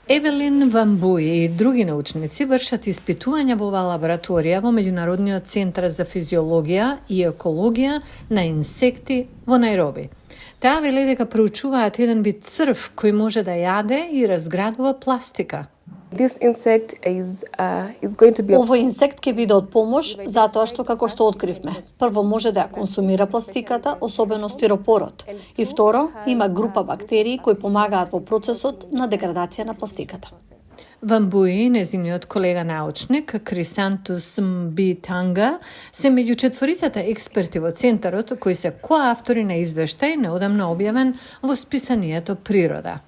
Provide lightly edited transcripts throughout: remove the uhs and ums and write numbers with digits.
Евелин Вамбуи и други научници вршат испитувања во оваа лабораторија во Меѓународниот центар за физиологија и екологија на инсекти во Најроби. Таа вели дека проучуваат еден вид црв кој може да јаде и разградува пластика. This insect is going to be Овој инсект ќе биде од помош затоа што како што откривме, прво може да ја консумира пластиката, особено стиропорот, и второ има група бактерии кои помагаат во процесот на деградација на пластиката. Вамбуи и незиниот колега научник Крисантус Мбитанга се меѓу четворицата експерти во центарот кои се коавтори на извештај неодамна објавен во списанието Природа.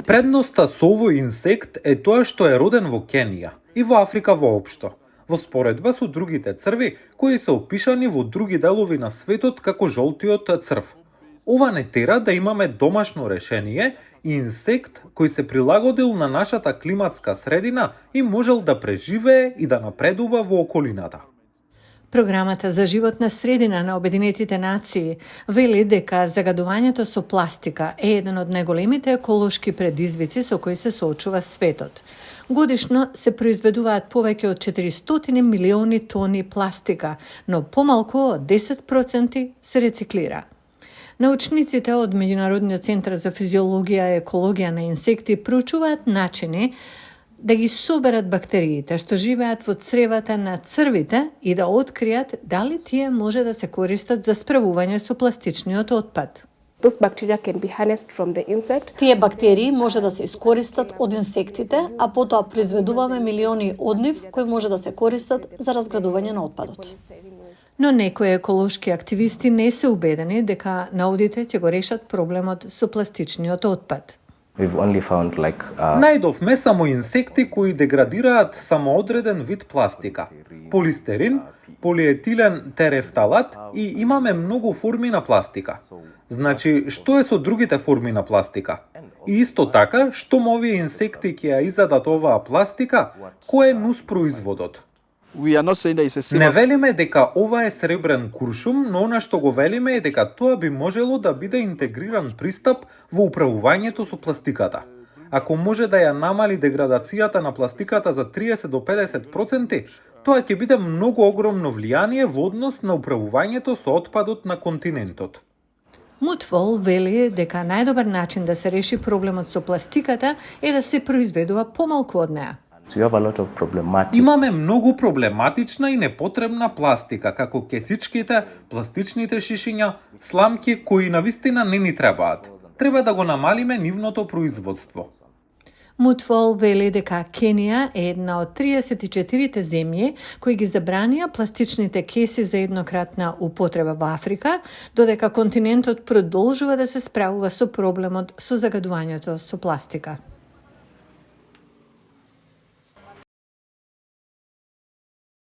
Предноста со овој инсект е тоа што е роден во Кенија и во Африка воопшто, во споредба со другите црви кои се опишани во други делови на светот како жолтиот црв. Ова не тера да имаме домашно решение и инсект кој се прилагодил на нашата климатска средина и можел да преживее и да напредува во околината. Програмата за животна средина на Обединетите нации вели дека загадувањето со пластика е еден од најголемите еколошки предизвици со кои се соочува светот. Годишно се произведуваат повеќе од 400 милиони тони пластика, но помалку од 10% се рециклира. Научниците од Меѓународниот центар за физиологија и екологија на инсекти проучуваат начини да ги соберат бактериите што живеат во цревата на црвите и да откријат дали тие може да се користат за справување со пластичниот отпад. Those bacteria can be harnessed from the insect. Тие бактерии може да се искористат од инсектите, а потоа произведуваме милиони од нив кои може да се користат за разградување на отпадот. Но некои еколошки активисти не се убедени дека наудите ќе го решат проблемот со пластичниот отпад. Најдовме само инсекти кои деградираат само одреден вид пластика. Полистерин, полиетилен терефталат и имаме многу форми на пластика. Значи, што е со другите форми на пластика? И исто така, што овие инсекти ќе ја изадат оваа пластика, кој е нус производот? Не велиме дека ова е сребрен куршум, но она што го велиме е дека тоа би можело да биде интегриран пристап во управувањето со пластиката. Ако може да ја намали деградацијата на пластиката за 30 до 50%, тоа ќе биде многу огромно влијание во однос на управувањето со отпадот на континентот. Мутвол вели дека најдобар начин да се реши проблемот со пластиката е да се произведува помалку од неа. Имаме многу проблематична и непотребна пластика, како кесичките, пластичните шишиња, сламки кои навистина не ни требаат. Треба да го намалиме нивното производство. Мутвол вели дека Кенија е една од 34 земји кои ги забранија пластичните кеси за еднократна употреба во Африка, додека континентот продолжува да се справува со проблемот со загадувањето со пластика.